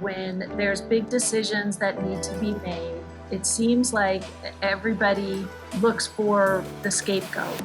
when there's big decisions that need to be made, it seems like everybody looks for the scapegoat.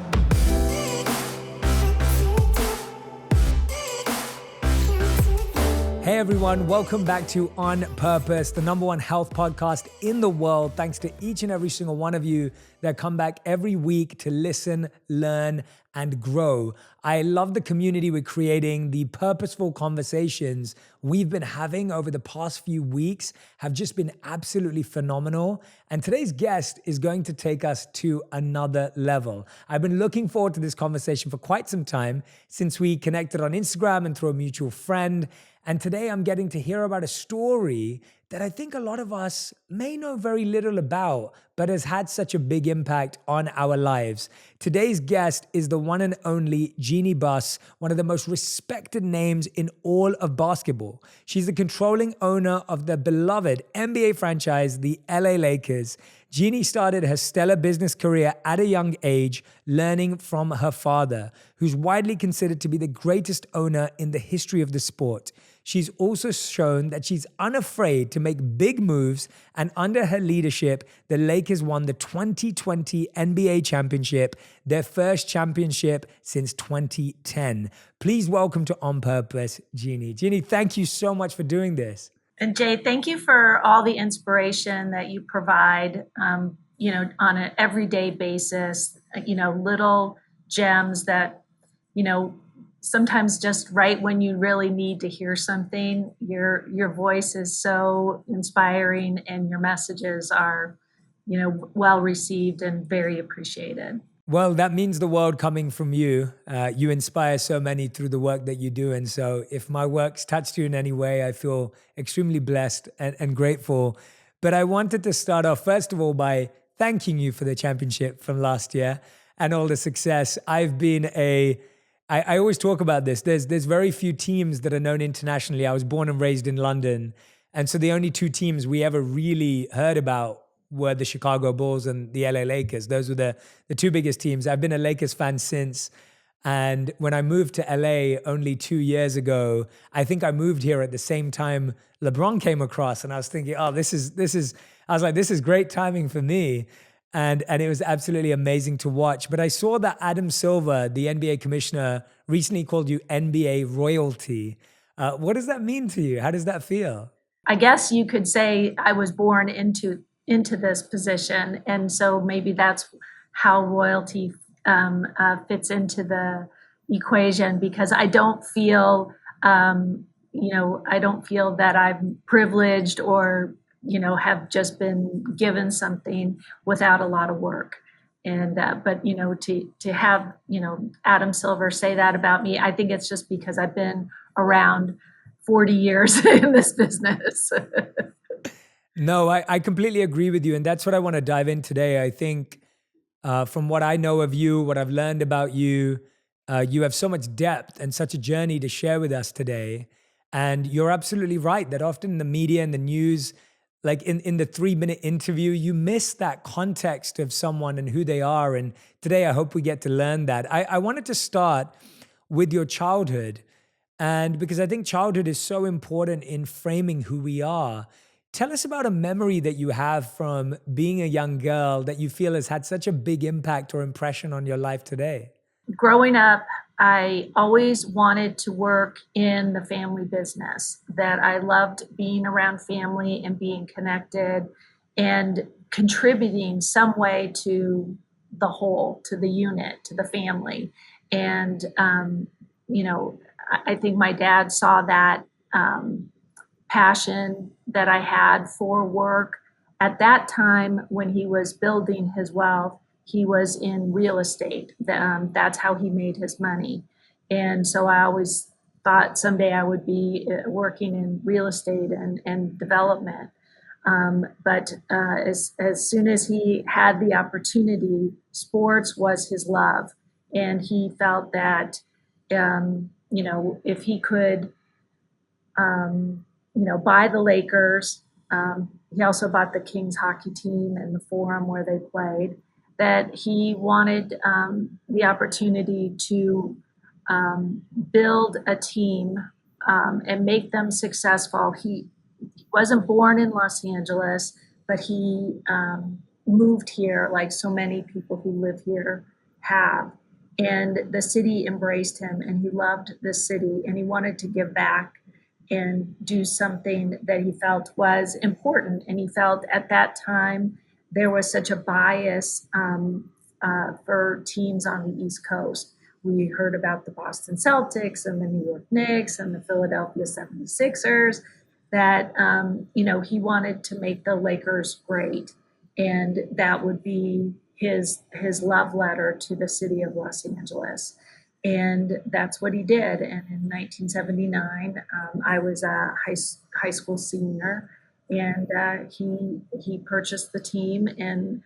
Hey everyone, welcome back to On Purpose, the #1 health podcast in the world. Thanks to each and every single one of you that come back every week to listen, learn, and grow. I love the community we're creating. The purposeful conversations we've been having over the past few weeks have just been absolutely phenomenal. And today's guest is going to take us to another level. I've been looking forward to this conversation for quite some time since we connected on Instagram and through a mutual friend. And today I'm getting to hear about a story that I think a lot of us may know very little about, but has had such a big impact on our lives. Today's guest is the one and only Jeanie Buss, one of the most respected names in all of basketball. She's the controlling owner of the beloved NBA franchise, the LA Lakers. Jeanie started her stellar business career at a young age, learning from her father, who's widely considered to be the greatest owner in the history of the sport. She's also shown that she's unafraid to make big moves, and under her leadership, the Lakers won the 2020 NBA championship, their first championship since 2010. Please welcome to On Purpose, Jeanie. Jeanie, thank you so much for doing this. And Jay, thank you for all the inspiration that you provide, on an everyday basis, little gems that, sometimes just right when you really need to hear something, your voice is so inspiring and your messages are, well received and very appreciated. Well, that means the world coming from you. You inspire so many through the work that you do. And so if my work's touched you in any way, I feel extremely blessed and grateful. But I wanted to start off, first of all, by thanking you for the championship from last year and all the success. I always talk about this. There's very few teams that are known internationally. I was born and raised in London. And so the only two teams we ever really heard about were the Chicago Bulls and the LA Lakers. Those were the two biggest teams. I've been a Lakers fan since. And when I moved to LA only 2 years ago, I think I moved here at the same time LeBron came across. And I was thinking, this is great timing for me. And it was absolutely amazing to watch. But I saw that Adam Silver, the NBA commissioner, recently called you NBA royalty. What does that mean to you? How does that feel? I guess you could say I was born into this position. And so maybe that's how royalty fits into the equation, because I don't feel, that I'm privileged or, have just been given something without a lot of work. And, but, to have, Adam Silver say that about me, I think it's just because I've been around 40 years in this business. No, I completely agree with you. And that's what I want to dive in today. I think from what I know of you, what I've learned about you, you have so much depth and such a journey to share with us today. And you're absolutely right that often in the media and the news, like in the 3-minute interview, you miss that context of someone and who they are. And today I hope we get to learn that. I wanted to start with your childhood. And because I think childhood is so important in framing who we are. Tell us about a memory that you have from being a young girl that you feel has had such a big impact or impression on your life today. Growing up, I always wanted to work in the family business, that I loved being around family and being connected and contributing some way to the whole, to the unit, to the family. And, I think my dad saw that passion that I had for work. At that time, when he was building his wealth, he was in real estate. That's how he made his money. And so I always thought someday I would be working in real estate and development. But as soon as he had the opportunity, sports was his love. And he felt that, if he could, buy the Lakers, he also bought the Kings hockey team and the Forum where they played, that he wanted the opportunity to build a team and make them successful. wasn't born in Los Angeles, but he moved here like so many people who live here have. And the city embraced him, and he loved the city, and he wanted to give back and do something that he felt was important. And he felt at that time there was such a bias for teams on the East Coast. We heard about the Boston Celtics and the New York Knicks and the Philadelphia 76ers that, he wanted to make the Lakers great. And that would be his love letter to the city of Los Angeles. And that's what he did. And in 1979, I was a high school senior, and he purchased the team, and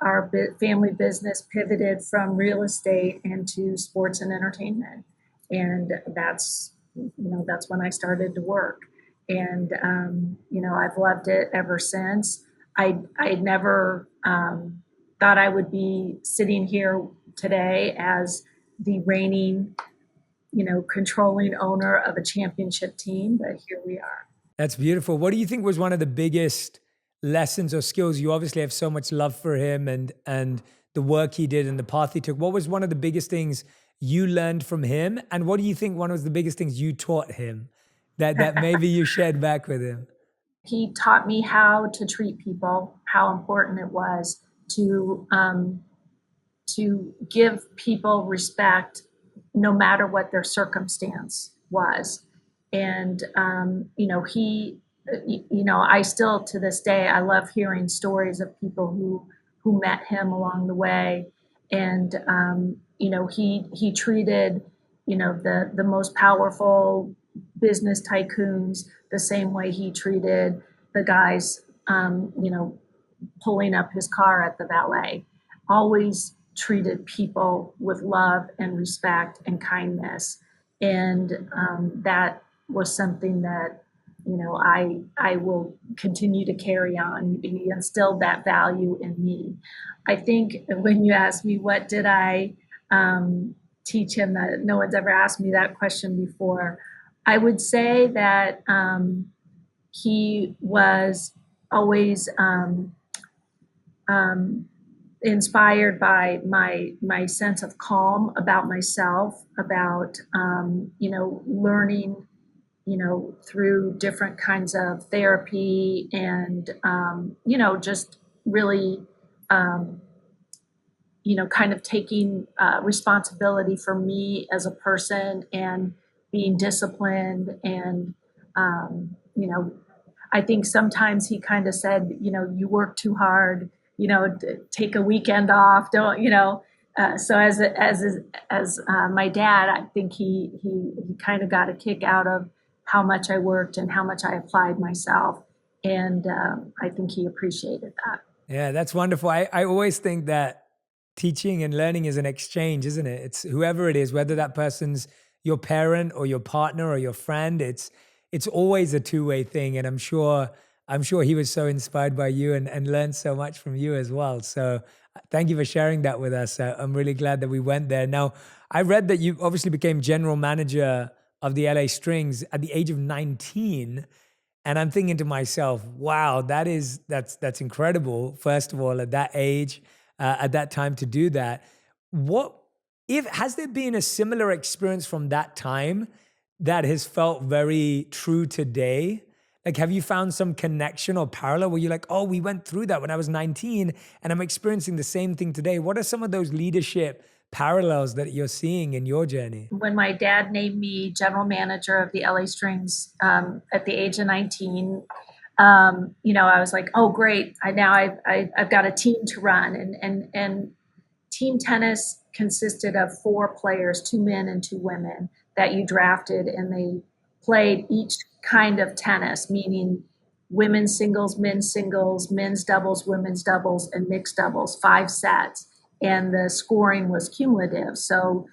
our family business pivoted from real estate into sports and entertainment. And that's when I started to work. And I've loved it ever since. I never thought I would be sitting here today as the reigning, controlling owner of a championship team, but here we are. That's beautiful. What do you think was one of the biggest lessons or skills? You obviously have so much love for him and the work he did and the path he took. What was one of the biggest things you learned from him? And what do you think one of the biggest things you taught him that maybe you shared back with him? He taught me how to treat people, how important it was to give people respect no matter what their circumstance was. And, I still, to this day, I love hearing stories of people who met him along the way. And, he treated, the most powerful business tycoons the same way he treated the guys, pulling up his car at the valet. Always treated people with love and respect and kindness. And that was something that, I will continue to carry on. He instilled that value in me. I think when you ask me, what did I teach him, that no one's ever asked me that question before, I would say that he was always inspired by my sense of calm about myself, about learning, through different kinds of therapy, and just really kind of taking responsibility for me as a person and being disciplined. And I think sometimes he kind of said, you work too hard, take a weekend off, don't. So as my dad, I think he kind of got a kick out of how much I worked and how much I applied myself, and I think he appreciated that. Yeah, that's wonderful. I always think that teaching and learning is an exchange, isn't it? It's whoever it is, whether that person's your parent or your partner or your friend, it's always a two-way thing. And I'm sure he was so inspired by you and learned so much from you as well. So thank you for sharing that with us. I'm really glad that we went there. Now, I read that you obviously became general manager of the LA Strings at the age of 19. And I'm thinking to myself, wow, that's incredible. First of all, at that age, at that time to do that. Has there been a similar experience from that time that has felt very true today? Like, have you found some connection or parallel where you're like, oh, we went through that when I was 19 and I'm experiencing the same thing today? What are some of those leadership parallels that you're seeing in your journey? When my dad named me general manager of the LA Strings at the age of 19, I was like, oh, great. I've got a team to run. And team tennis consisted of 4 players, 2 men and 2 women that you drafted, and they played each kind of tennis, meaning women's singles, men's doubles, women's doubles, and mixed doubles, 5 sets. And the scoring was cumulative. So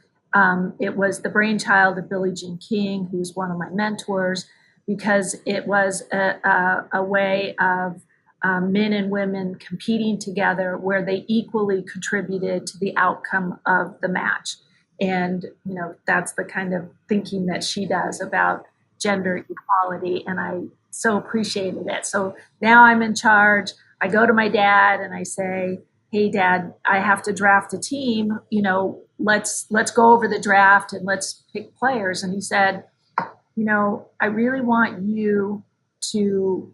it was the brainchild of Billie Jean King, who's one of my mentors, because it was a way of men and women competing together where they equally contributed to the outcome of the match. And, that's the kind of thinking that she does about gender equality. And so appreciated it. So now I'm in charge. I go to my dad and I say, "Hey, Dad, I have to draft a team. Let's go over the draft and let's pick players." And he said, "I really want you to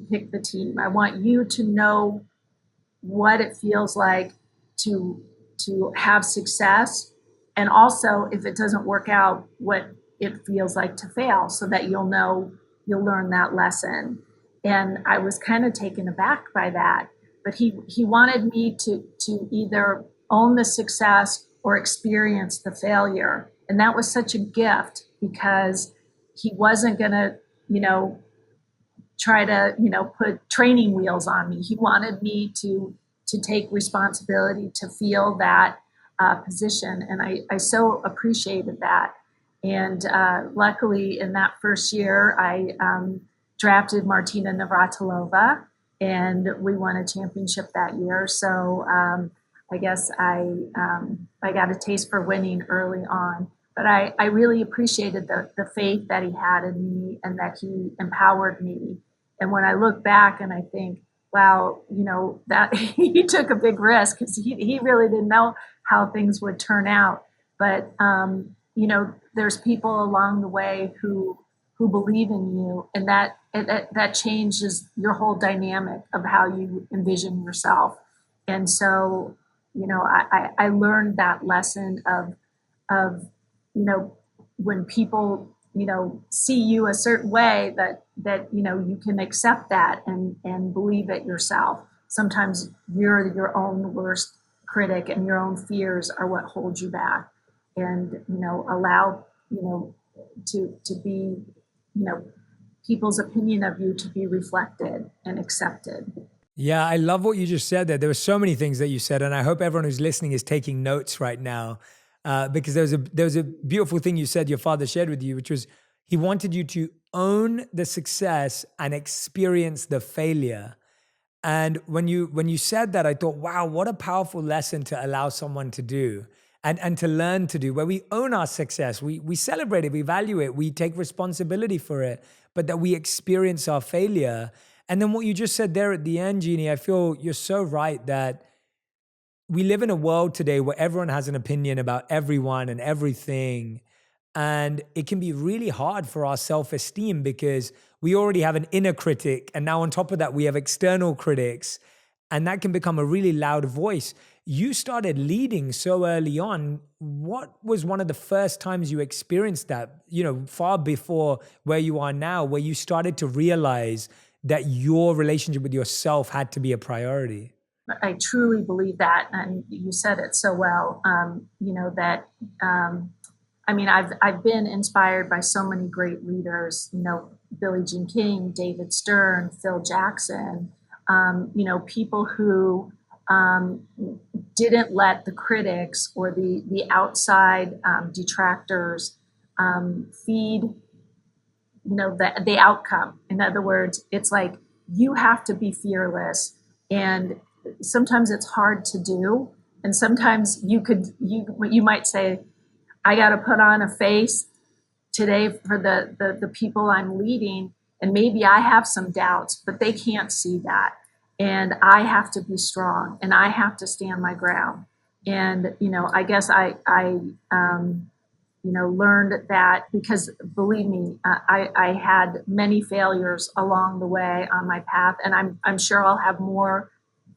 pick the team. I want you to know what it feels like to have success, and also if it doesn't work out, what it feels like to fail, so that you'll learn that lesson." And I was kind of taken aback by that, but he wanted me to either own the success or experience the failure, and that was such a gift because he wasn't going to try to put training wheels on me. He wanted me to take responsibility, to feel that position, and I so appreciated that. And luckily, in that first year, I drafted Martina Navratilova, and we won a championship that year. So I guess I got a taste for winning early on. But I really appreciated the faith that he had in me and that he empowered me. And when I look back and I think, wow, that he took a big risk because he really didn't know how things would turn out. But, there's people along the way who believe in you, and that changes your whole dynamic of how you envision yourself. And so, I learned that lesson of when people see you a certain way, that you can accept that and believe it yourself. Sometimes you're your own worst critic, and your own fears are what hold you back. And allow to be people's opinion of you to be reflected and accepted. Yeah, I love what you just said there. There were so many things that you said, and I hope everyone who's listening is taking notes right now, because there was a beautiful thing you said your father shared with you, which was he wanted you to own the success and experience the failure. And when you said that, I thought, wow, what a powerful lesson to allow someone to do and to learn to do, where we own our success, we celebrate it, we value it, we take responsibility for it, but that we experience our failure. And then what you just said there at the end, Jeanie, I feel you're so right that we live in a world today where everyone has an opinion about everyone and everything. And it can be really hard for our self-esteem because we already have an inner critic. And now on top of that, we have external critics. And that can become a really loud voice. You started leading so early on. What was one of the first times you experienced that, far before where you are now, where you started to realize that your relationship with yourself had to be a priority? I truly believe that, and you said it so well. That I've been inspired by so many great leaders. Billie Jean King, David Stern, Phil Jackson. People who didn't let the critics or the outside detractors feed the outcome. In other words, it's like you have to be fearless, and sometimes it's hard to do, and sometimes you might say, I got to put on a face today for the people I'm leading, and maybe I have some doubts, but they can't see that, and I have to be strong, and I have to stand my ground. And I guess I learned that because, believe me, I had many failures along the way on my path, and I'm sure I'll have more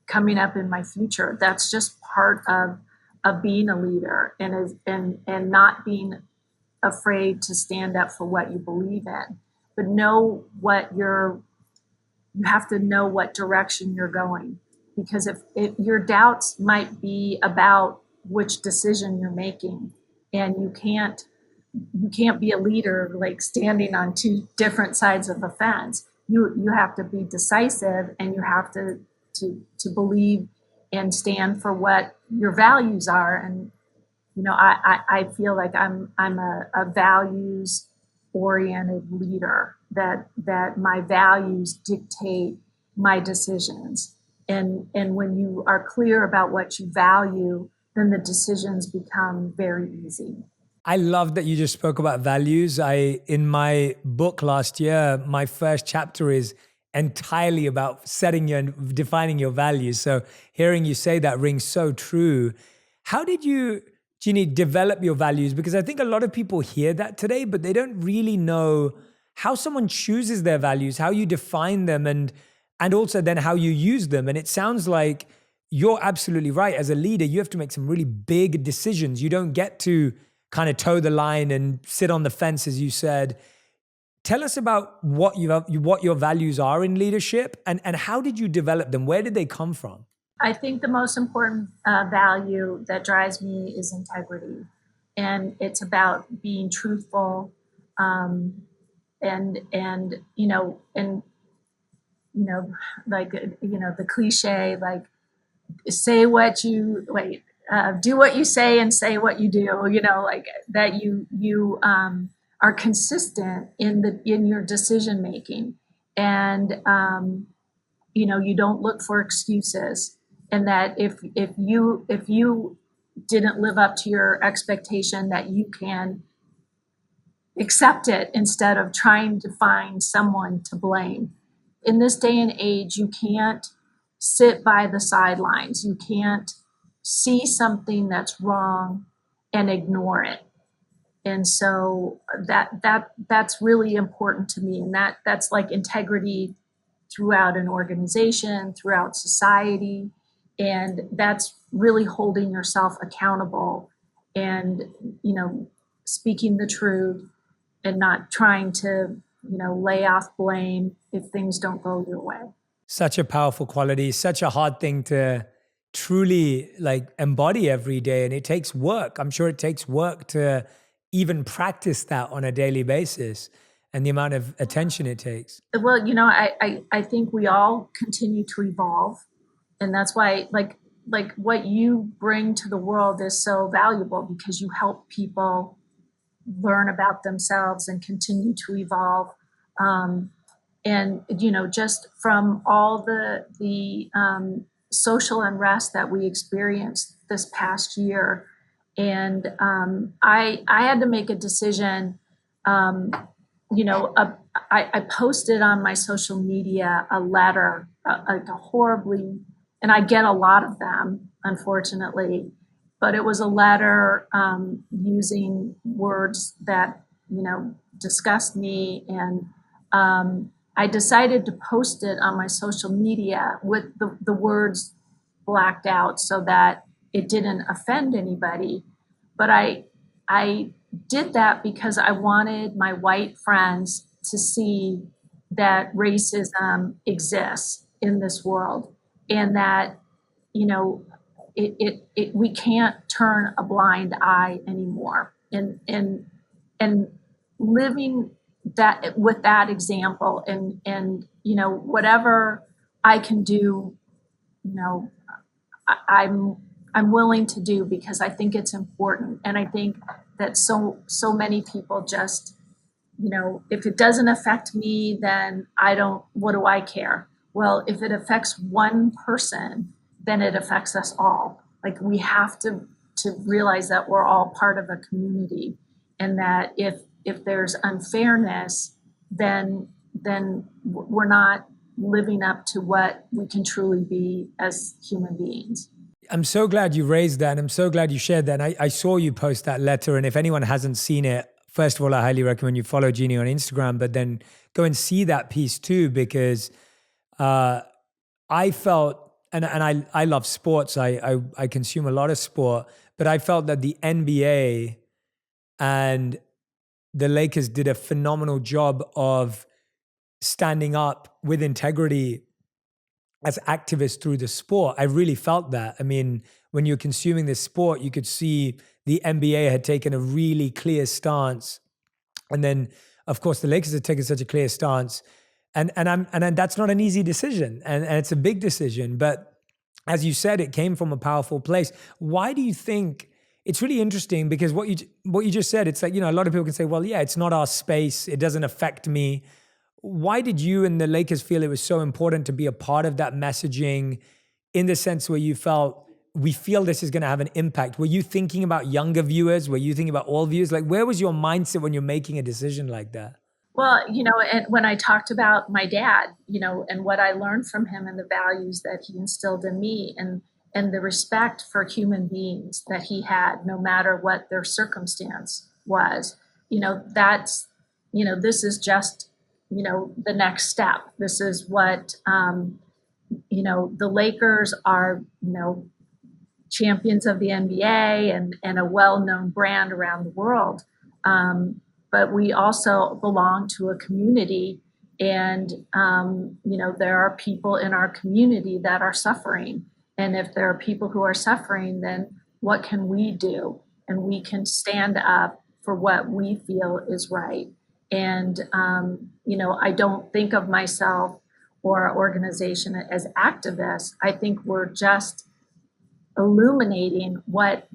coming up in my future. That's just part of being a leader, and not being afraid to stand up for what you believe in, but you have to know what direction you're going, because if your doubts might be about which decision you're making, and you can't be a leader like standing on two different sides of the fence. You have to be decisive, and you have to believe and stand for what your values are. And I feel like I'm a values oriented leader, that my values dictate my decisions. And when you are clear about what you value, then the decisions become very easy. I love that you just spoke about values. In my book last year, my first chapter is entirely about setting your and defining your values. So hearing you say that rings so true. How did you, Jeannie, develop your values? Because I think a lot of people hear that today, but they don't really know how someone chooses their values, how you define them, and also then how you use them. And it sounds like you're absolutely right. As a leader, you have to make some really big decisions. You don't get to kind of toe the line and sit on the fence, as you said. Tell us about what your values are in leadership, and how did you develop them? Where did they come from? I think the most important value that drives me is integrity. And it's about being truthful, and like the cliche, like say what you wait, do what you say and say what you do. Like that you are consistent in your decision making, and you don't look for excuses, and that if you didn't live up to your expectation, that you can accept it instead of trying to find someone to blame. In this day and age, you can't sit by the sidelines. You can't see something that's wrong and ignore it. And so that's really important to me. And that's like integrity throughout an organization, throughout society. And that's really holding yourself accountable and, speaking the truth and not trying to, lay off blame if things don't go your way. Such a powerful quality, such a hard thing to truly like embody every day. And it takes work. I'm sure it takes work to even practice that on a daily basis, and the amount of attention it takes. Well, I think we all continue to evolve. And that's why like what you bring to the world is so valuable, because you help people learn about themselves and continue to evolve. And just from all the social unrest that we experienced this past year, and I had to make a decision. I posted on my social media a letter, a horribly, and I get a lot of them, unfortunately, but it was a letter using words that disgust me, and I decided to post it on my social media with the words blacked out so that it didn't offend anybody. But I did that because I wanted my white friends to see that racism exists in this world, and that we can't turn a blind eye anymore. And living that with that example, and whatever I can do, I'm willing to do, because I think it's important. And I think that so many people just, if it doesn't affect me, then what do I care? Well, if it affects one person, then it affects us all. Like, we have to realize that we're all part of a community, and that if there's unfairness, then we're not living up to what we can truly be as human beings. I'm so glad you raised that, and I'm so glad you shared that. And I saw you post that letter, and if anyone hasn't seen it, first of all, I highly recommend you follow Jeannie on Instagram, but then go and see that piece too, because I felt, and I love sports, I consume a lot of sport, but I felt that the NBA and the Lakers did a phenomenal job of standing up with integrity as activists through the sport. I really felt that. I mean, when you're consuming this sport, you could see the NBA had taken a really clear stance. And then, of course, the Lakers had taken such a clear stance. And that's not an easy decision. And it's a big decision. But as you said, it came from a powerful place. Why do you think? It's really interesting, because what you just said, it's like, a lot of people can say, well, yeah, it's not our space. It doesn't affect me. Why did you and the Lakers feel it was so important to be a part of that messaging, in the sense where you felt we feel this is going to have an impact. Were you thinking about younger viewers? Were you thinking about all viewers? Like, where was your mindset when you're making a decision like that? Well, and when I talked about my dad, and what I learned from him and the values that he instilled in me, and the respect for human beings that he had, no matter what their circumstance was, that's, this is just, the next step. This is what, the Lakers are, champions of the NBA and a well-known brand around the world. But we also belong to a community, and there are people in our community that are suffering. And if there are people who are suffering, then what can we do? And we can stand up for what we feel is right. And I don't think of myself or our organization as activists. I think we're just illuminating what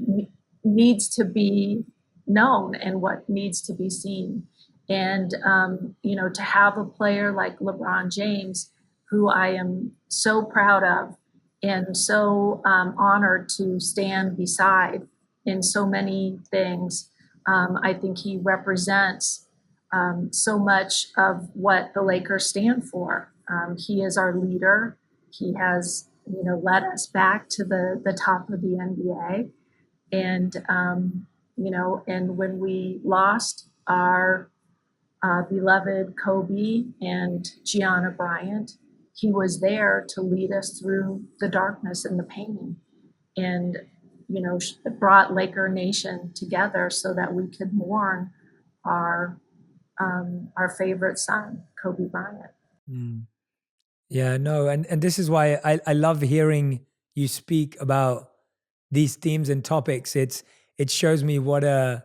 needs to be known and what needs to be seen. And, to have a player like LeBron James, who I am so proud of and so honored to stand beside in so many things, I think he represents so much of what the Lakers stand for. He is our leader. He has, led us back to the top of the NBA. And, and when we lost our beloved Kobe and Gianna Bryant, he was there to lead us through the darkness and the pain, and, brought Laker Nation together so that we could mourn our favorite son, Kobe Bryant. Mm. Yeah, no, and this is why I love hearing you speak about these themes and topics. It shows me what an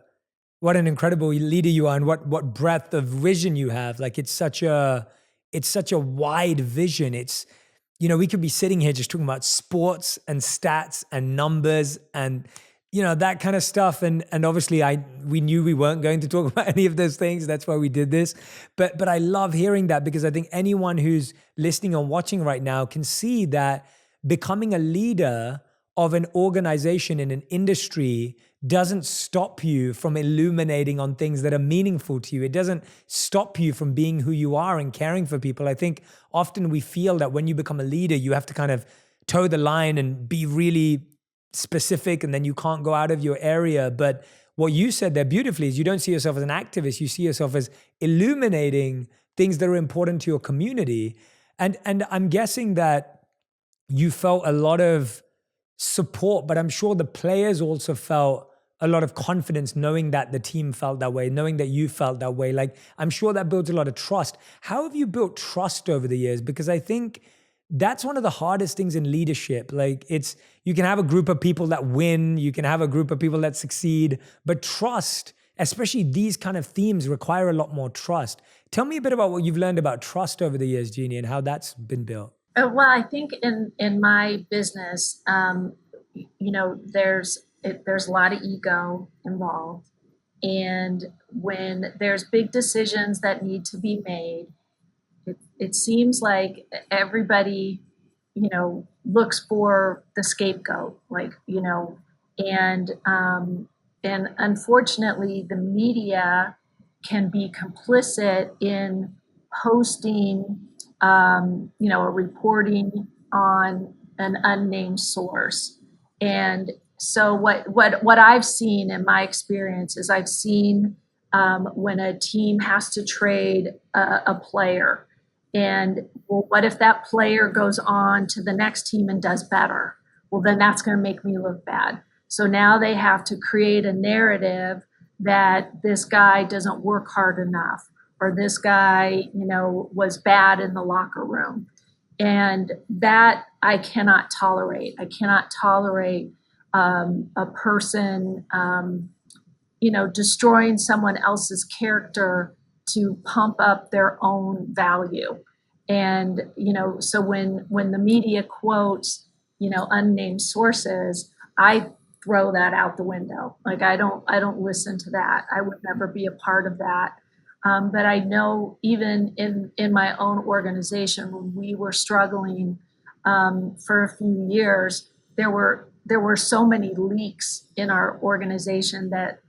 incredible leader you are, and what breadth of vision you have. Like, it's such a wide vision. It's, we could be sitting here just talking about sports and stats and numbers and that kind of stuff. And obviously we knew we weren't going to talk about any of those things. That's why we did this. But I love hearing that, because I think anyone who's listening or watching right now can see that becoming a leader of an organization in an industry doesn't stop you from illuminating on things that are meaningful to you. It doesn't stop you from being who you are and caring for people. I think often we feel that when you become a leader, you have to kind of toe the line and be really specific, and then you can't go out of your area. But what you said there beautifully is you don't see yourself as an activist. You see yourself as illuminating things that are important to your community. And I'm guessing that you felt a lot of support, but I'm sure the players also felt a lot of confidence knowing that the team felt that way, knowing that you felt that way. Like, I'm sure that builds a lot of trust. How have you built trust over the years? Because I think that's one of the hardest things in leadership. Like, you can have a group of people that win, you can have a group of people that succeed, but trust, especially these kind of themes, require a lot more trust. Tell me a bit about what you've learned about trust over the years, Jeannie, and how that's been built. Well, I think in my business, there's a lot of ego involved, and when there's big decisions that need to be made, it seems like everybody, looks for the scapegoat, and unfortunately, the media can be complicit in hosting, a reporting on an unnamed source. And so what I've seen in my experience is I've seen when a team has to trade a player, and well, what if that player goes on to the next team and does better? Well, then that's going to make me look bad. So now they have to create a narrative that this guy doesn't work hard enough, or this guy, was bad in the locker room. And that I cannot tolerate. I cannot tolerate a person, destroying someone else's character to pump up their own value. And, so when the media quotes, unnamed sources, I throw that out the window. Like, I don't listen to that. I would never be a part of that. But I know even in my own organization, when we were struggling for a few years, there were there were so many leaks in our organization that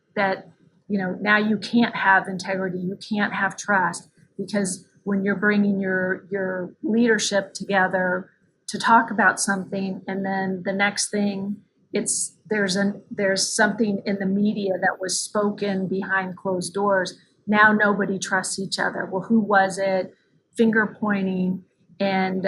now you can't have integrity, you can't have trust, because when you're bringing your leadership together to talk about something, and then the next thing there's something in the media that was spoken behind closed doors. Now nobody trusts each other. Well, who was it? Finger pointing, and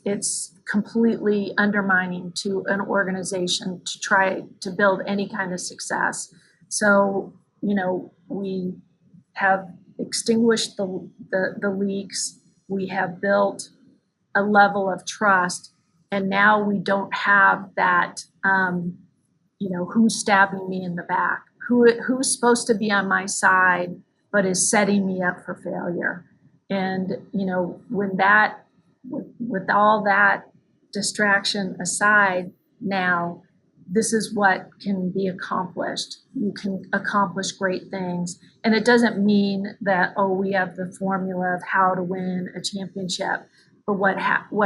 it's completely undermining to an organization to try to build any kind of success. So we have extinguished the leaks. We have built a level of trust, and now we don't have that. Who's stabbing me in the back? Who's supposed to be on my side but is setting me up for failure? And with all that distraction aside, now this is what can be accomplished. You can accomplish great things, and it doesn't mean that we have the formula of how to win a championship. But what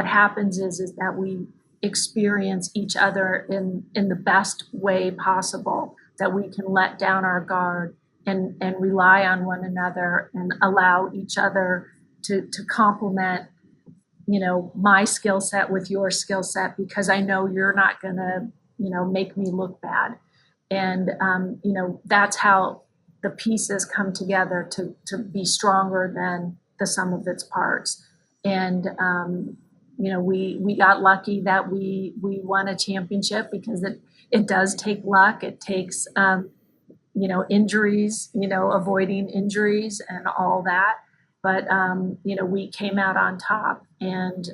happens is that we experience each other in the best way possible, that we can let down our guard and rely on one another and allow each other to complement my skill set with your skill set, because I know you're not going to make me look bad. And that's how the pieces come together to be stronger than the sum of its parts. And we got lucky that we won a championship, because it does take luck. It takes injuries, avoiding injuries and all that. But we came out on top, and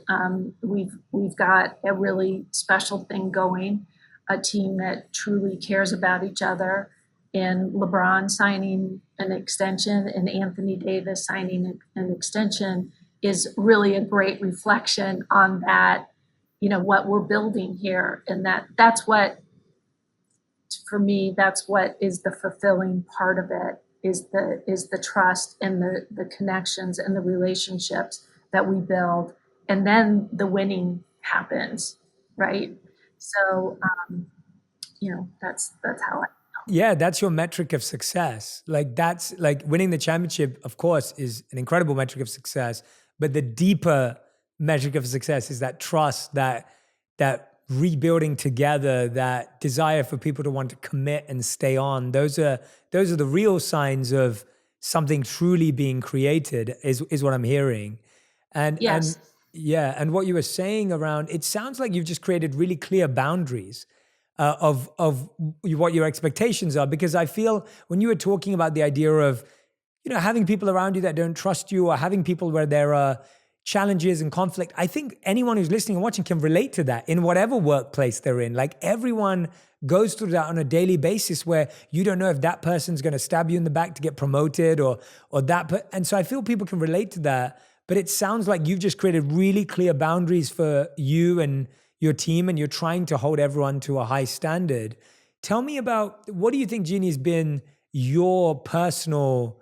we've got a really special thing going, a team that truly cares about each other. And LeBron signing an extension and Anthony Davis signing an extension is really a great reflection on that, what we're building here. And that's what, for me, that's what is the fulfilling part of it, is the trust and the connections and the relationships that we build. And then the winning happens, right? So, that's how I. Yeah, that's your metric of success. Like, that's like winning the championship, of course, is an incredible metric of success. But the deeper metric of success is that trust, that rebuilding together, that desire for people to want to commit and stay on. Those are the real signs of something truly being created, is what I'm hearing. And Yes. and what you were saying around, it sounds like you've just created really clear boundaries of what your expectations are. Because I feel when you were talking about the idea of having people around you that don't trust you, or having people where there are challenges and conflict, I think anyone who's listening and watching can relate to that in whatever workplace they're in. Like, everyone goes through that on a daily basis, where you don't know if that person's going to stab you in the back to get promoted or that. And so I feel people can relate to that. But it sounds like you've just created really clear boundaries for you and your team, and you're trying to hold everyone to a high standard. Tell me about, what do you think, Jeannie, has been your personal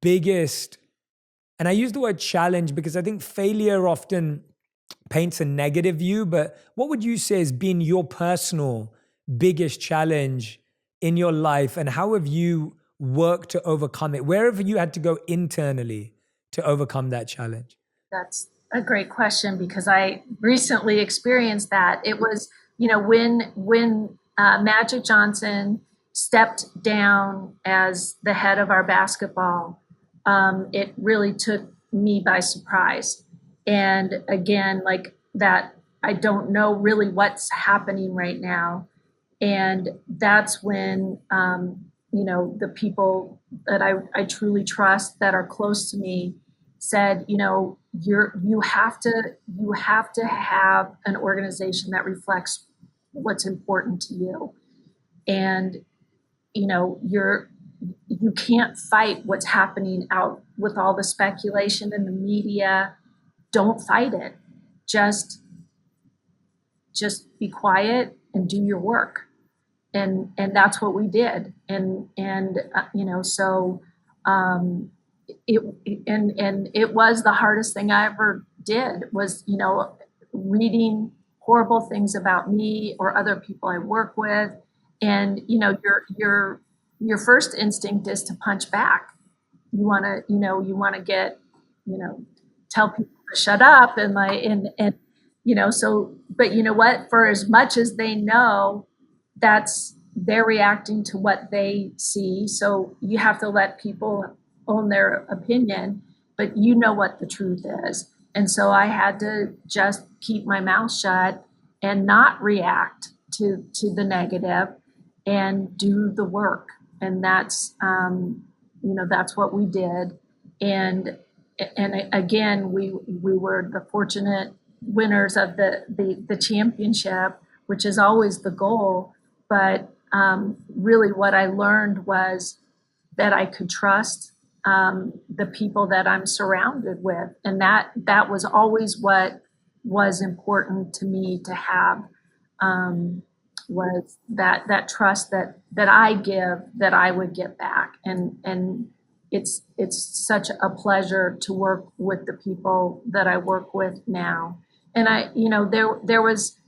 biggest, and I use the word challenge because I think failure often paints a negative view, but what would you say has been your personal biggest challenge in your life, and how have you worked to overcome it? Where have you had to go internally to overcome that challenge? That's a great question, because I recently experienced that. It was, when Magic Johnson stepped down as the head of our basketball, it really took me by surprise. And again, like that, I don't know really what's happening right now. And that's when, the people that I truly trust, that are close to me, said, you have to have an organization that reflects what's important to you. And, you can't fight what's happening out with all the speculation in the media. Don't fight it. Just be quiet and do your work. And that's what we did. It was the hardest thing I ever did, was, reading horrible things about me or other people I work with. And, your first instinct is to punch back. You want to get, you know, tell people to shut up so, but you know what, for as much as they know, they're reacting to what they see. So you have to let people own their opinion, but you know what the truth is. And so I had to just keep my mouth shut and not react to the negative and do the work. And that's what we did. And again, we were the fortunate winners of the championship, which is always the goal. But really, what I learned was that I could trust the people that I'm surrounded with, and that was always what was important to me to have. Was that trust that I give, that I would get back. And it's such a pleasure to work with the people that I work with now. And there was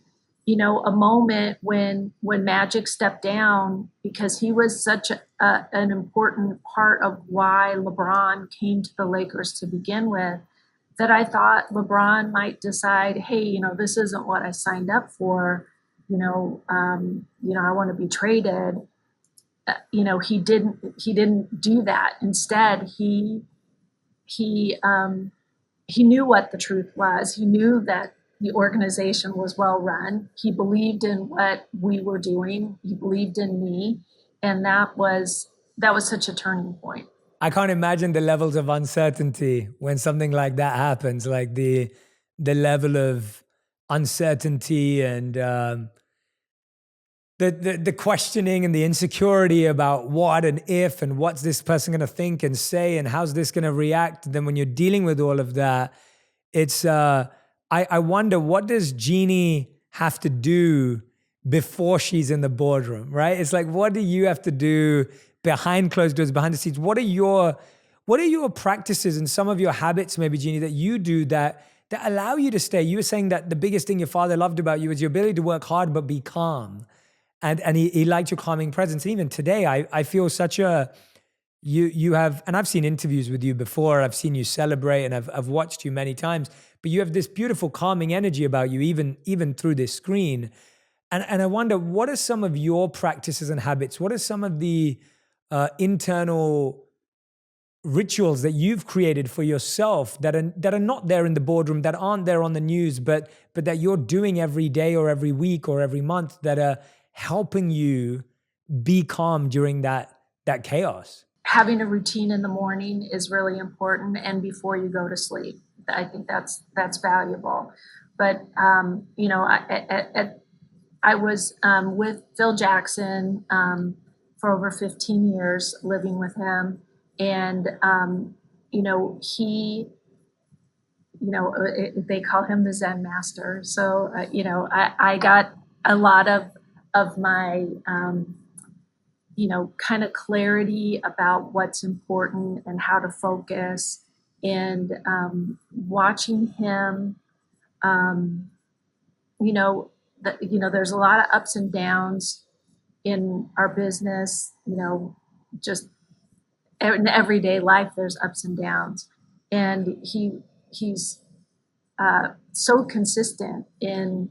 a moment when Magic stepped down, because he was such an important part of why LeBron came to the Lakers to begin with, that I thought LeBron might decide, hey, this isn't what I signed up for. I want to be traded. He didn't do that. Instead, he knew what the truth was. He knew that the organization was well run. He believed in what we were doing. He believed in me, and that was such a turning point. I can't imagine the levels of uncertainty when something like that happens, like the level of uncertainty and the questioning and the insecurity about what and if and what's this person going to think and say and how's this going to react. Then when you're dealing with all of that, it's I wonder, what does Jeanie have to do before she's in the boardroom, right? It's like, what do you have to do behind closed doors, behind the scenes? What are your practices and some of your habits, maybe, Jeanie, that you do that allow you to stay? You were saying that the biggest thing your father loved about you was your ability to work hard but be calm. And he liked your calming presence. And even today, I feel such a, you have, and I've seen interviews with you before, I've seen you celebrate, and I've watched you many times, but you have this beautiful calming energy about you, even through this screen. And I wonder, what are some of your practices and habits? What are some of the internal rituals that you've created for yourself that are not there in the boardroom, that aren't there on the news, but that you're doing every day or every week or every month, that are helping you be calm during that chaos? Having a routine in the morning is really important, and before you go to sleep. I think that's valuable. But I was with Phil Jackson for over 15 years, living with him, and he, they call him the Zen master. So I got a lot of my kind of clarity about what's important and how to focus, and watching him. There's a lot of ups and downs in our business. Just in everyday life, there's ups and downs, and he's so consistent in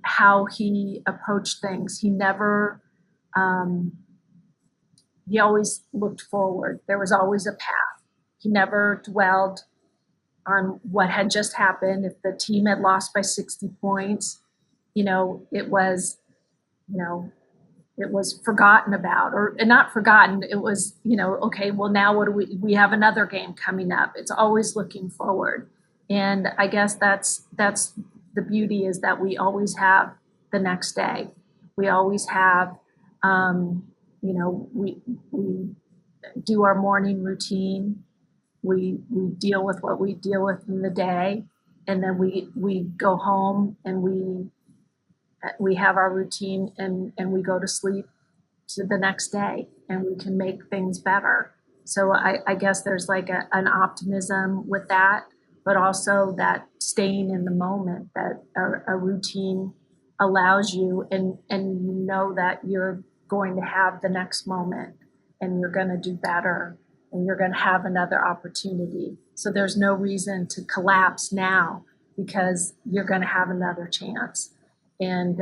how he approached things. He never. He always looked forward. There was always a path. He never dwelled on what had just happened. If the team had lost by 60 points, it was forgotten about, or not forgotten. It was, okay, well, now what do we have another game coming up. It's always looking forward. And I guess that's the beauty, is that we always have the next day. We always have, we do our morning routine. We deal with what we deal with in the day, and then we go home and we have our routine, and we go to sleep to the next day, and we can make things better. So I guess there's like an optimism with that, but also that staying in the moment, that a routine allows you, and you know that you're going to have the next moment and you're going to do better and you're going to have another opportunity. So there's no reason to collapse now because you're going to have another chance. And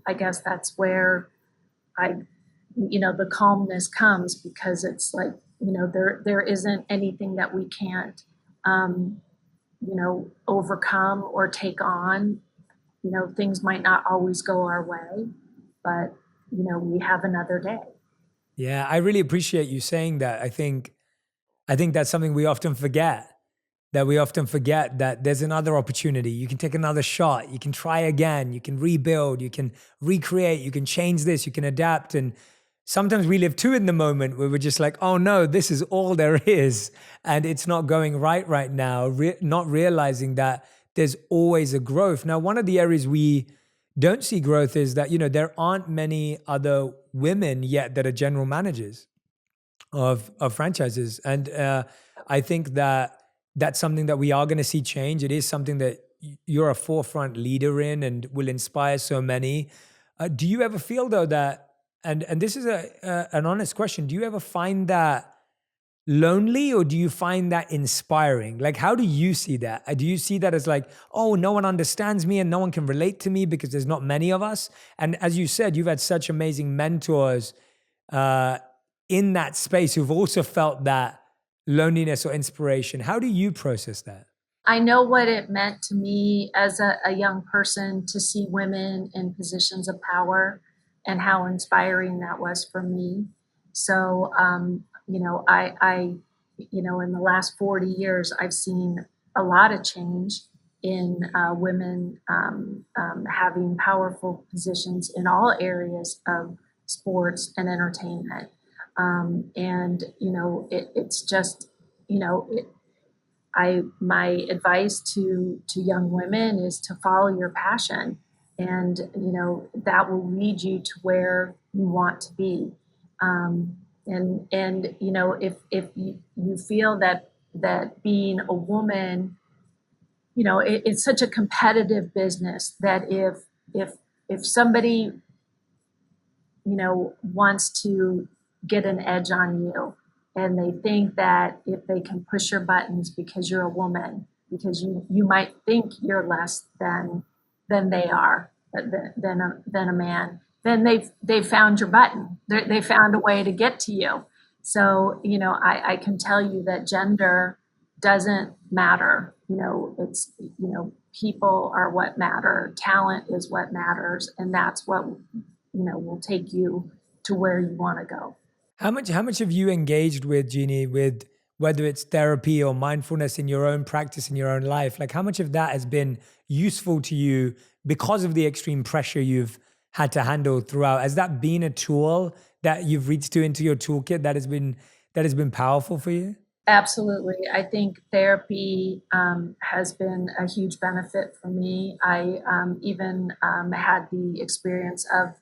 I guess that's where I, the calmness comes, because it's like, there isn't anything that we can't, overcome or take on. Things might not always go our way, but, we have another day. Yeah, I really appreciate you saying that. I think that's something we often forget. That we often forget that there's another opportunity. You can take another shot. You can try again. You can rebuild. You can recreate. You can change this. You can adapt. And sometimes we live too in the moment where we're just like, oh no, this is all there is. And it's not going right now, not realizing that there's always a growth. Now, one of the areas we don't see growth is that, there aren't many other women yet that are general managers of franchises. And I think that that's something that we are going to see change. It is something that you're a forefront leader in and will inspire so many. Do you ever feel though that, and this is an honest question, do you ever find that lonely, or do you find that inspiring? Like, how do you see that? Do you see that as like, oh, no one understands me and no one can relate to me because there's not many of us? And as you said, you've had such amazing mentors in that space who've also felt that loneliness or inspiration. How do you process that? I know what it meant to me as a young person to see women in positions of power and how inspiring that was for me. So, in the last 40 years, I've seen a lot of change in women having powerful positions in all areas of sports and entertainment. It's just, my advice to young women is to follow your passion, and that will lead you to where you want to be. If you feel that being a woman, it's such a competitive business that if somebody wants to get an edge on you, and they think that if they can push your buttons because you're a woman, because you might think you're less than they are, than a man, then they've found your button. They found a way to get to you. So I can tell you that gender doesn't matter. It's people are what matter. Talent is what matters, and that's what will take you to where you want to go. How much have you engaged with, Jeanie, with whether it's therapy or mindfulness in your own practice, in your own life? Like, how much of that has been useful to you because of the extreme pressure you've had to handle throughout? Has that been a tool that you've reached into your toolkit that has been powerful for you? Absolutely. I think therapy has been a huge benefit for me. I even had the experience of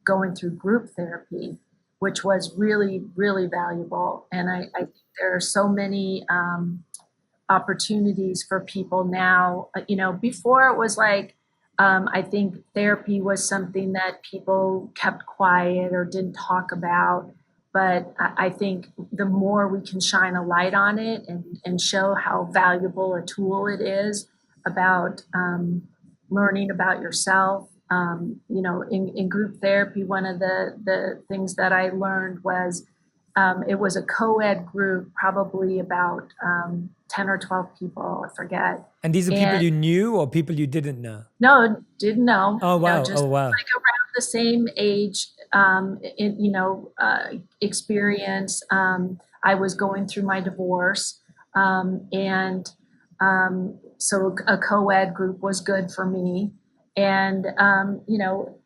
going through group therapy, which was really, really valuable. And I think there are so many opportunities for people now. Before it was like, I think therapy was something that people kept quiet or didn't talk about. But I think the more we can shine a light on it and show how valuable a tool it is about learning about yourself. In group therapy, one of the things that I learned was it was a co-ed group, probably about 10 or 12 people, I forget. And these are people you knew or people you didn't know? No, didn't know. Oh, wow. Just like around the same age, experience. I was going through my divorce. So a co-ed group was good for me. And,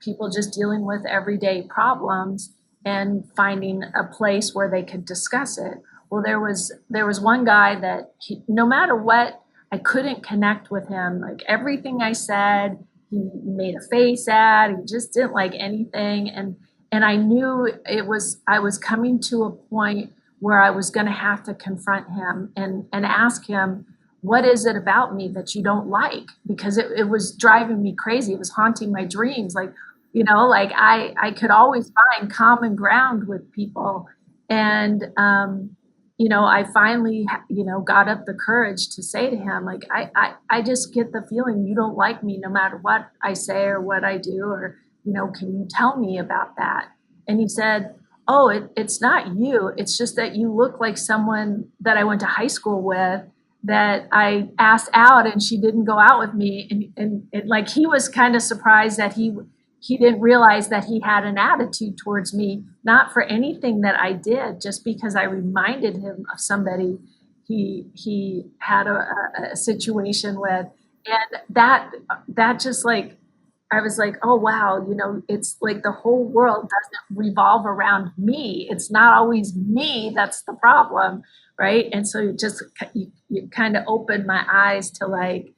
people just dealing with everyday problems and finding a place where they could discuss it. Well, there was one guy that no matter what, I couldn't connect with him. Like everything I said, he made a face at. He just didn't like anything, and I knew I was coming to a point where I was going to have to confront him and ask him what is it about me that you don't like? Because it was driving me crazy. It was haunting my dreams. Like, like I could always find common ground with people. And, I finally, got up the courage to say to him, like, I just get the feeling you don't like me no matter what I say or what I do, or, can you tell me about that? And he said, oh, it's not you. It's just that you look like someone that I went to high school with that I asked out and she didn't go out with me. And like, he was kind of surprised that he didn't realize that he had an attitude towards me, not for anything that I did, just because I reminded him of somebody he had a situation with. And that just like, I was like, oh wow, it's like the whole world doesn't revolve around me. It's not always me that's the problem, right? And so you kind of opened my eyes to like,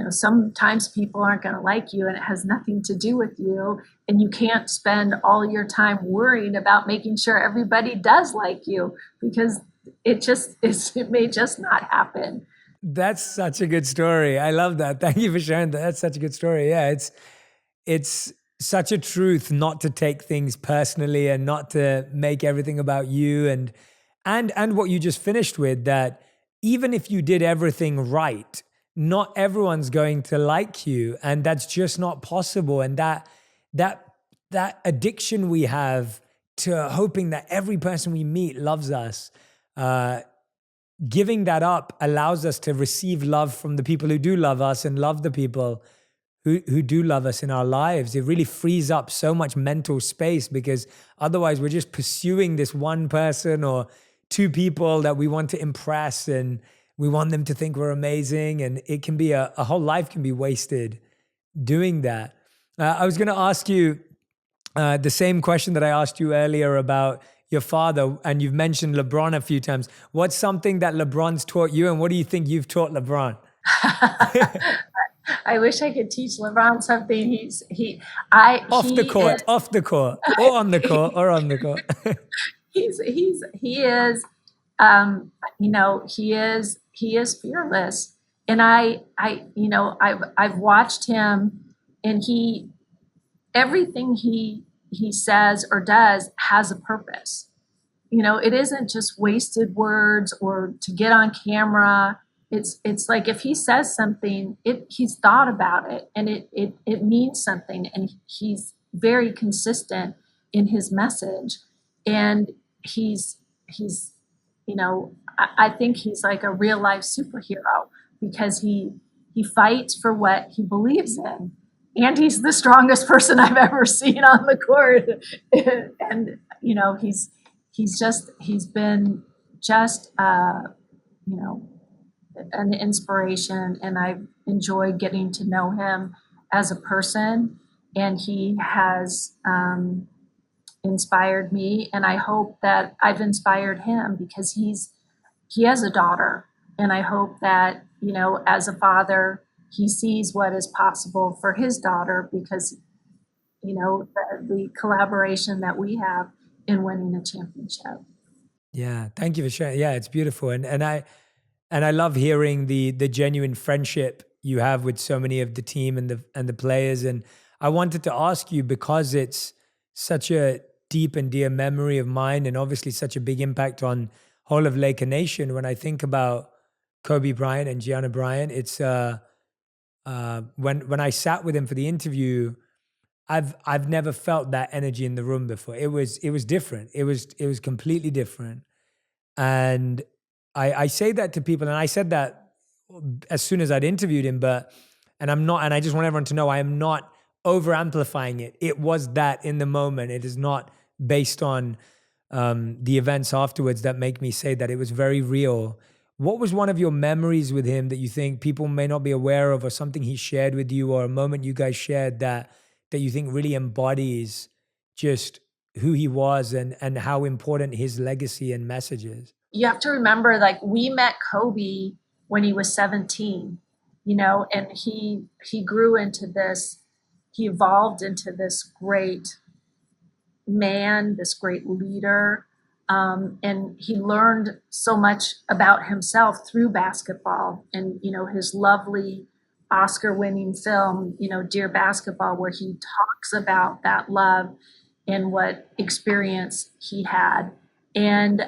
sometimes people aren't going to like you, and it has nothing to do with you, and you can't spend all your time worrying about making sure everybody does like you, because it may just not happen. That's such a good story. I love that. Thank you for sharing that. That's such a good story. Yeah, it's such a truth not to take things personally and not to make everything about you, and what you just finished with, that even if you did everything right, not everyone's going to like you, and that's just not possible. And that addiction we have to hoping that every person we meet loves us, giving that up allows us to receive love from the people who do love us and love the people who do love us in our lives. It really frees up so much mental space, because otherwise we're just pursuing this one person or two people that we want to impress, and we want them to think we're amazing. And it can be a whole life can be wasted doing that. I was going to ask you the same question that I asked you earlier about your father, and you've mentioned LeBron a few times. What's something that LeBron's taught you, and what do you think you've taught LeBron? I wish I could teach LeBron something. Off the court, or on the court, or on the court. He is, he is fearless, and I've watched him, and everything he says or does has a purpose. It isn't just wasted words or to get on camera. It's like, if he says something, he's thought about it, and it means something, and he's very consistent in his message. And I think he's like a real life superhero, because he fights for what he believes in, and he's the strongest person I've ever seen on the court. And he's been just an inspiration, and I've enjoyed getting to know him as a person, and he has inspired me, and I hope that I've inspired him, because he has a daughter, and I hope that, as a father, he sees what is possible for his daughter, because the collaboration that we have in winning a championship. Yeah, thank you for sharing. Yeah, it's beautiful, and I love hearing the genuine friendship you have with so many of the team and the players. And I wanted to ask you, because it's such a deep and dear memory of mine, and obviously such a big impact on whole of Laker Nation. When I think about Kobe Bryant and Gianna Bryant, it's when I sat with him for the interview, I've never felt that energy in the room before. It was different. It was completely different. And I say that to people, and I said that as soon as I'd interviewed him, and I just want everyone to know, I am not over amplifying it. It was that in the moment. It is not based on the events afterwards that make me say that. It was very real. What was one of your memories with him that you think people may not be aware of, or something he shared with you, or a moment you guys shared that you think really embodies just who he was and how important his legacy and message is? You have to remember, like, we met Kobe when he was 17, and he grew into this, he evolved into this great man, this great leader. And he learned so much about himself through basketball, and his lovely Oscar-winning film, Dear Basketball, where he talks about that love and what experience he had. And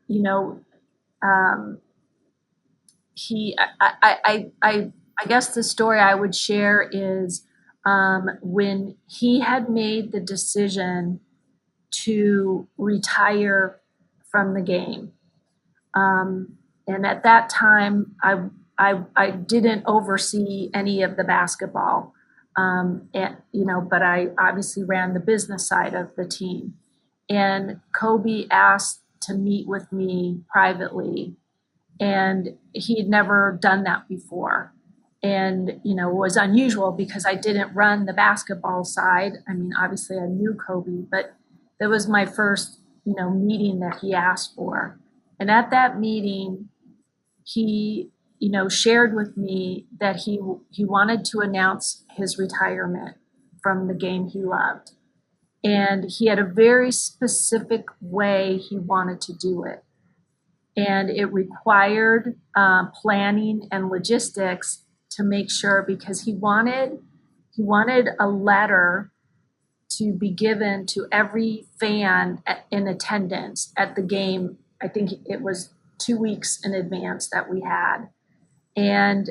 you know, um, he I guess the story I would share is when he had made the decision to retire from the game. And at that time, I didn't oversee any of the basketball, but I obviously ran the business side of the team. And Kobe asked to meet with me privately, and he had never done that before. And it was unusual because I didn't run the basketball side. I mean, obviously I knew Kobe, but that was my first meeting that he asked for. And at that meeting, he shared with me that he wanted to announce his retirement from the game he loved, and he had a very specific way he wanted to do it, and it required planning and logistics to make sure, because he wanted a letter to be given to every fan in attendance at the game. I think it was 2 weeks in advance that we had. And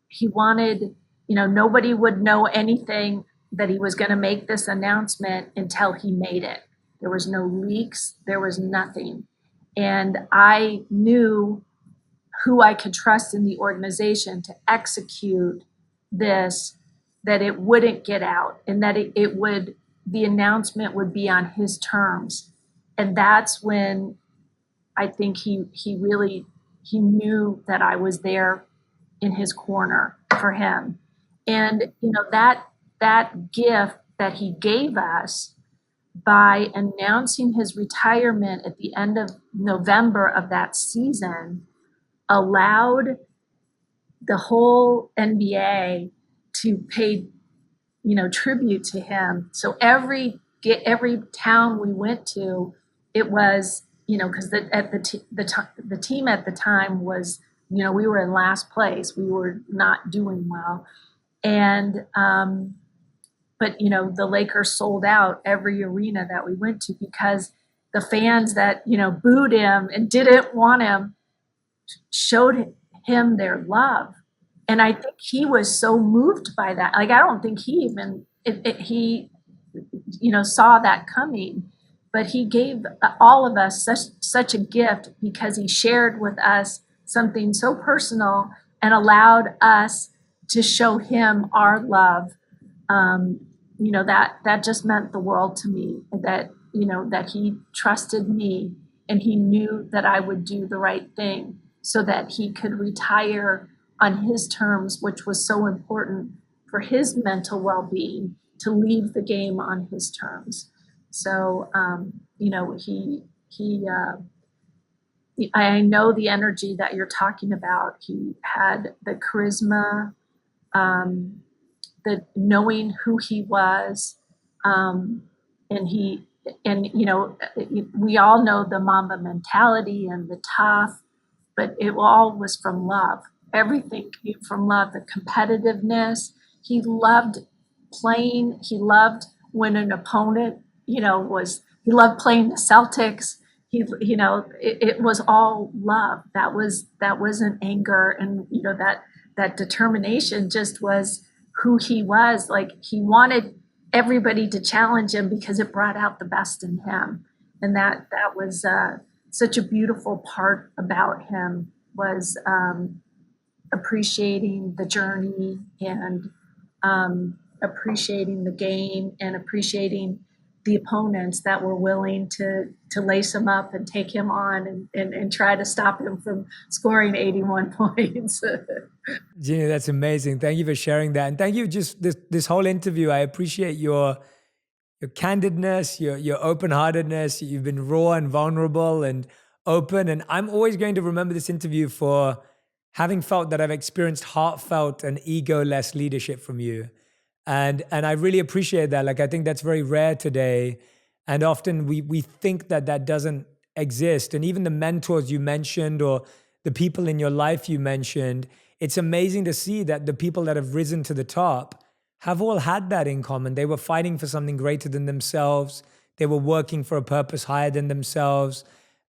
he wanted, nobody would know anything that he was going to make this announcement until he made it. There was no leaks, there was nothing. And I knew who I could trust in the organization to execute this, that it wouldn't get out, and that the announcement would be on his terms. And that's when I think he knew that I was there in his corner for him. And that gift that he gave us by announcing his retirement at the end of November of that season allowed the whole NBA to pay tribute to him. So every town we went to, it was because the team at the time was we were in last place, we were not doing well, and but the Lakers sold out every arena that we went to because the fans that booed him and didn't want him showed him their love. And I think he was so moved by that. Like, I don't think he even he saw that coming, but he gave all of us such a gift because he shared with us something so personal and allowed us to show him our love. That just meant the world to me, that that he trusted me and he knew that I would do the right thing so that he could retire on his terms, which was so important for his mental well-being, to leave the game on his terms. So, I know the energy that you're talking about. He had the charisma, the knowing who he was, and we all know the Mamba mentality and the tough, but it all was from love. Everything came from love, the competitiveness. He loved playing. He loved when an opponent, he loved playing the Celtics. It was all love. That wasn't anger, and that determination just was who he was. Like, he wanted everybody to challenge him because it brought out the best in him, and that was such a beautiful part about him, was appreciating the journey and appreciating the game and appreciating the opponents that were willing to lace him up and take him on and try to stop him from scoring 81 points. Jeanie, that's amazing. Thank you for sharing that. And thank you just this whole interview. I appreciate your candidness, your open-heartedness. You've been raw and vulnerable and open. And I'm always going to remember this interview for having felt that I've experienced heartfelt and ego-less leadership from you. And I really appreciate that. Like, I think that's very rare today. And often we think that that doesn't exist. And even the mentors you mentioned or the people in your life you mentioned, it's amazing to see that the people that have risen to the top have all had that in common. They were fighting for something greater than themselves. They were working for a purpose higher than themselves.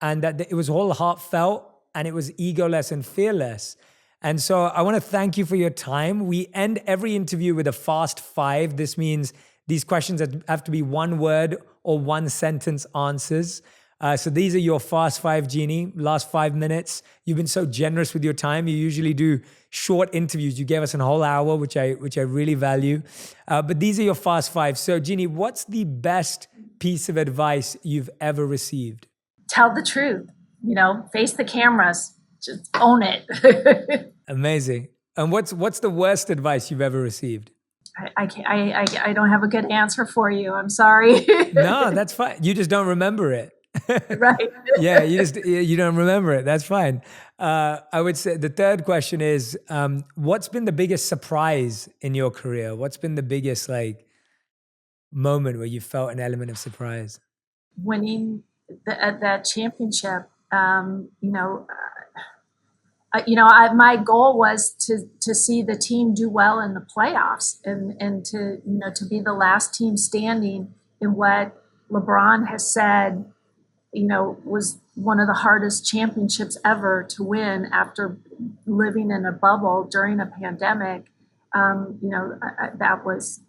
And that it was all heartfelt and it was egoless and fearless. And so I want to thank you for your time. We end every interview with a fast five. This means these questions have to be one word or one sentence answers. So these are your fast five, Jeanie. Last 5 minutes. You've been so generous with your time. You usually do short interviews. You gave us a whole hour, which I really value. But these are your fast five. So Jeanie, what's the best piece of advice you've ever received? Tell the truth, face the cameras, just own it. Amazing. And what's the worst advice you've ever received? I don't have a good answer for you. I'm sorry. No, that's fine. You just don't remember it. Right. Yeah, you don't remember it. That's fine. I would say the third question is, what's been the biggest surprise in your career? What's been the biggest moment where you felt an element of surprise? Winning that championship. My goal was to see the team do well in the playoffs and to be the last team standing in what LeBron has said, was one of the hardest championships ever to win after living in a bubble during a pandemic. That was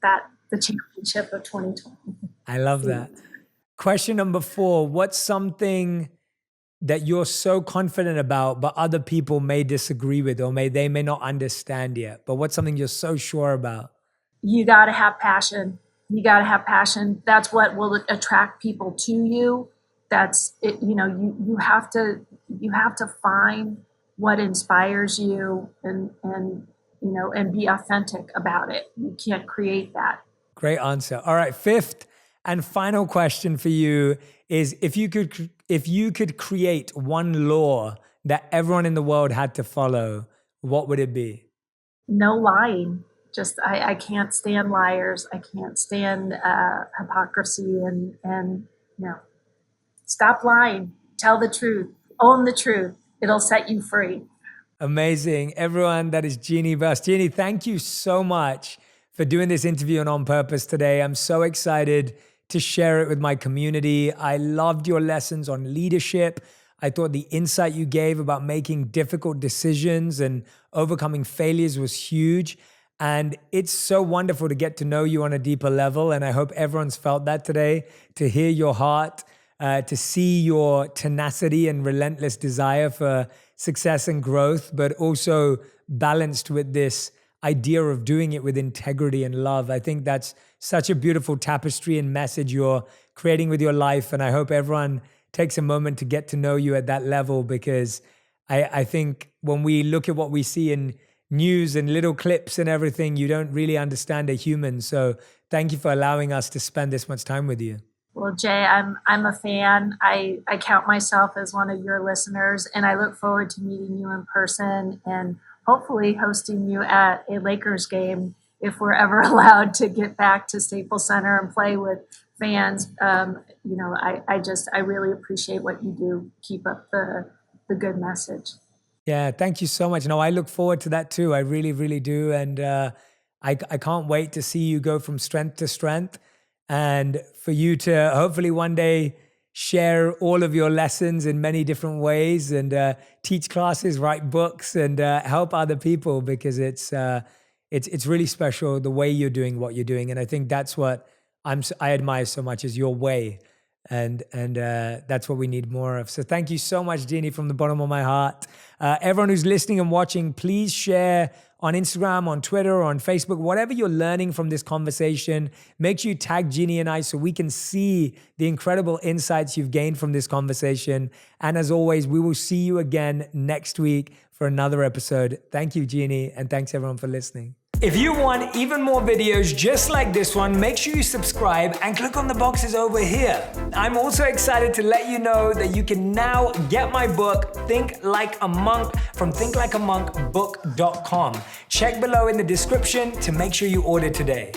the championship of 2020. I love that. Question number 4, what's something that you're so confident about, but other people may disagree with, or they may not understand yet, but what's something you're so sure about? You got to have passion. You got to have passion. That's what will attract people to you. That's it. You have to find what inspires you and be authentic about it. You can't create that. Great answer. All right. 5th and final question for you is, if you could create one law that everyone in the world had to follow, what would it be? No lying. Just I can't stand liars. I can't stand hypocrisy and stop lying. Tell the truth. Own the truth. It'll set you free. Amazing. Everyone, that is Jeanie Buss. Jeanie, thank you so much for doing this interview on Purpose today. I'm so excited to share it with my community. I loved your lessons on leadership. I thought the insight you gave about making difficult decisions and overcoming failures was huge. And it's so wonderful to get to know you on a deeper level. And I hope everyone's felt that today, to hear your heart, to see your tenacity and relentless desire for success and growth, but also balanced with this idea of doing it with integrity and love. I think that's such a beautiful tapestry and message you're creating with your life. And I hope everyone takes a moment to get to know you at that level, because I think when we look at what we see in news and little clips and everything, you don't really understand a human. So thank you for allowing us to spend this much time with you. Well, Jay, I'm a fan. I count myself as one of your listeners, and I look forward to meeting you in person and hopefully hosting you at a Lakers game if we're ever allowed to get back to Staples Center and play with fans. I really appreciate what you do. Keep up the good message. Yeah, thank you so much. No, I look forward to that too. I really, really do. And I can't wait to see you go from strength to strength, and for you to hopefully one day share all of your lessons in many different ways and teach classes, write books, and help other people, because it's really special the way you're doing what you're doing. And I think that's what I admire so much, is your way. And that's what we need more of. So thank you so much, Jeanie, from the bottom of my heart. Everyone who's listening and watching, please share on Instagram, on Twitter, on Facebook, whatever you're learning from this conversation. Make sure you tag Jeanie and I so we can see the incredible insights you've gained from this conversation. And as always, we will see you again next week for another episode. Thank you, Jeanie, and thanks everyone for listening. If you want even more videos just like this one, make sure you subscribe and click on the boxes over here. I'm also excited to let you know that you can now get my book, Think Like a Monk, from thinklikeamonkbook.com. Check below in the description to make sure you order today.